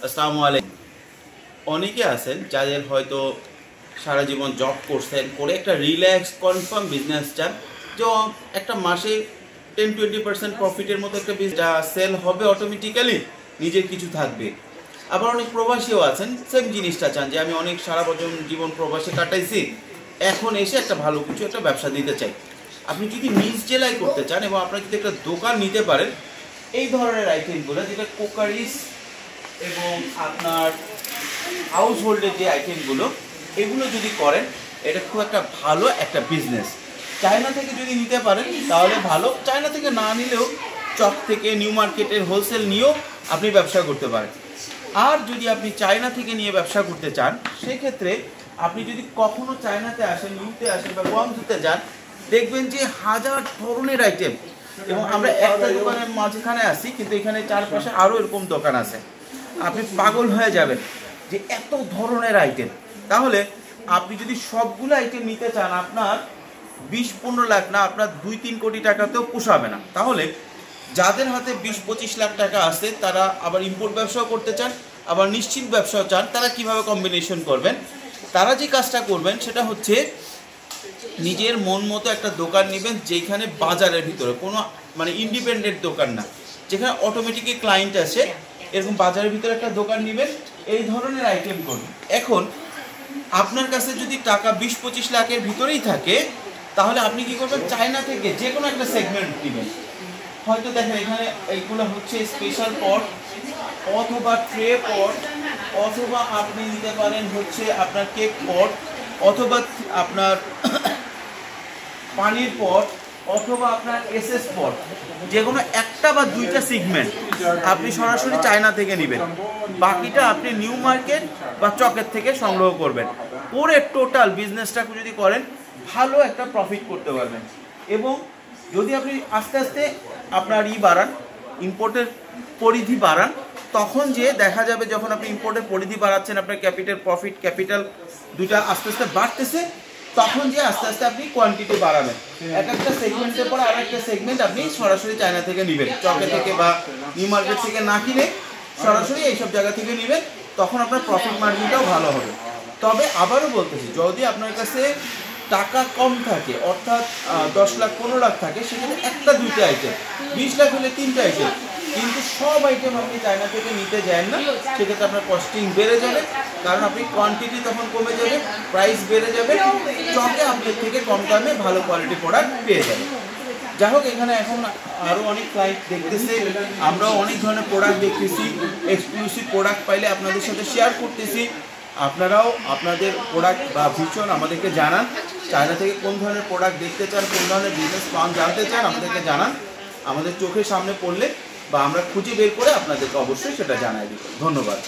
আসসালামু আলাইকুম। অনেকে আছেন যাদের হয়তো সারা জীবন জব করছেন, করে একটা রিল্যাক্স কনফার্ম বিজনেস চান, যে একটা মাসে 10-20% প্রফিটের মতো একটা বিজনেস সেল হবে অটোমেটিক্যালি, নিজের কিছু থাকবে। আবার অনেক প্রবাসীও আছেন সেম জিনিসটা চান, যে আমি অনেক সারা বছর জীবন প্রবাসে কাটাইছি, এখন এসে একটা ভালো কিছু একটা ব্যবসা দিতে চাই। আপনি যদি নিজ জেলায় করতে চান এবং আপনার যদি একটা দোকান নিতে পারেন, এই ধরনের আইটেমগুলো যেটা কোকারিস এবং আপনার হাউস হোল্ডের যে আইটেমগুলো, এগুলো যদি করেন, এটা খুব একটা ভালো একটা বিজনেস। চায়না থেকে যদি নিতে পারেন তাহলে ভালো, চায়না থেকে না নিলেও চক থেকে, নিউ মার্কেটের হোলসেল নিয়েও আপনি ব্যবসা করতে পারেন। আর যদি আপনি চায়না থেকে নিয়ে ব্যবসা করতে চান, সেক্ষেত্রে আপনি যদি কখনো চায়নাতে আসেন, ইউতে আসেন বা গুয়াংজুতে যান, দেখবেন যে হাজার ধরনের আইটেম, এবং আমরা একটা দোকানের মাঝখানে আছি, কিন্তু এখানে চারপাশে আরও এরকম দোকান আছে। আপনি পাগল হয়ে যাবেন যে এত ধরনের আইটেম। তাহলে আপনি যদি সবগুলো আইটেম নিতে চান, আপনার 20-15 লাখ না, আপনার 2-3 কোটি টাকাতেও পোষাবে না। তাহলে যাদের হাতে 20-25 লাখ টাকা আছে, তারা আবার ইম্পোর্ট ব্যবসাও করতে চান, আবার নিশ্চিত ব্যবসাও চান, তারা কিভাবে কম্বিনেশন করবেন? তারা যে কাজটা করবেন সেটা হচ্ছে, নিজের মন মতো একটা দোকান নেবেন, যেখানে বাজারের ভিতরে কোনো ইন্ডিপেন্ডেন্ট দোকান না, যেখানে অটোমেটিকলি ক্লায়েন্ট আসে, এরকম বাজারের ভিতরে একটা দোকান নেবেন, এই ধরনের আইটেম করবেন। এখন আপনার কাছে যদি টাকা 20-25 লাখের ভিতরেই থাকে, তাহলে আপনি কি করবেন? চায়না থেকে যে কোনো একটা সেগমেন্ট নেবেন। হয়তো দেখেন এখানে এইগুলো হচ্ছে স্পেশাল পট, অথবা ট্রে পট, অথবা আপনি নিতে পারেন হচ্ছে আপনার কেক পট, অথবা আপনার পানির পট, অথবা আপনার এসএস পট। যে কোনো একটা বা দুইটা সেগমেন্ট আপনি সরাসরি চায়না থেকে নেবেন, বাকিটা আপনি নিউ মার্কেট বা চকের থেকে সংগ্রহ করবেন। করে টোটাল বিজনেসটাকে যদি করেন, ভালো একটা প্রফিট করতে পারবেন। এবং যদি আপনি আস্তে আস্তে আপনার বাড়ান, ইম্পোর্টের পরিধি বাড়ান, তখন যে দেখা যাবে যখন আপনি ইম্পোর্টের পরিধি বাড়াচ্ছেন, আপনার ক্যাপিটাল, প্রফিট, ক্যাপিটাল দুইটা আস্তে আস্তে বাড়তেছে, তখন যে আস্তে আস্তে আপনি কোয়ান্টিটি বাড়াবেন। এক একটা সেগমেন্টের পর আর একটা সেগমেন্ট আপনি সরাসরি চায়না থেকে নেবেন, চকে থেকে বা নিউ মার্কেট থেকে না কিনে সরাসরি এইসব জায়গা থেকে নেবেন, তখন আপনার প্রফিট মার্জিনটাও ভালো হবে। তবে আবারও বলতেছি, যদি আপনার কাছে টাকা কম থাকে, অর্থাৎ 10 লাখ 15 লাখ থাকে, সেখানে একটা দুইটা আইটেম, 20 লাখ হলে 3টা আইটেম, কিন্তু সব আইটেম আপনি চায়না থেকে নিতে যান না, সেক্ষেত্রে আপনার কস্টিং বেড়ে যাবে, কারণ আপনি কোয়ান্টিটি তখন কমে যাবে, প্রাইস বেড়ে যাবে, চকে আপনার থেকে কম দামে ভালো কোয়ালিটি প্রোডাক্ট পেয়ে যাবে। যাই হোক, এখানে এখন আরও অনেক ক্লায়েন্ট দেখতেছে, আমরাও অনেক ধরনের প্রোডাক্ট দেখতেছি, এক্সক্লুসিভ প্রোডাক্ট পাইলে আপনাদের সাথে শেয়ার করতেছি। আপনারাও আপনাদের প্রোডাক্ট বা ভিশন আমাদেরকে জানান, চায়না থেকে কোন ধরনের প্রোডাক্ট দেখতে চান, কোন ধরনের বিজনেস প্ল্যান জানতে চান, আমাদেরকে জানান। আমাদের চোখের সামনে পড়লে বা আমরা খুঁজে বের করে আপনাদেরকে অবশ্যই সেটা জানাই দিব। ধন্যবাদ।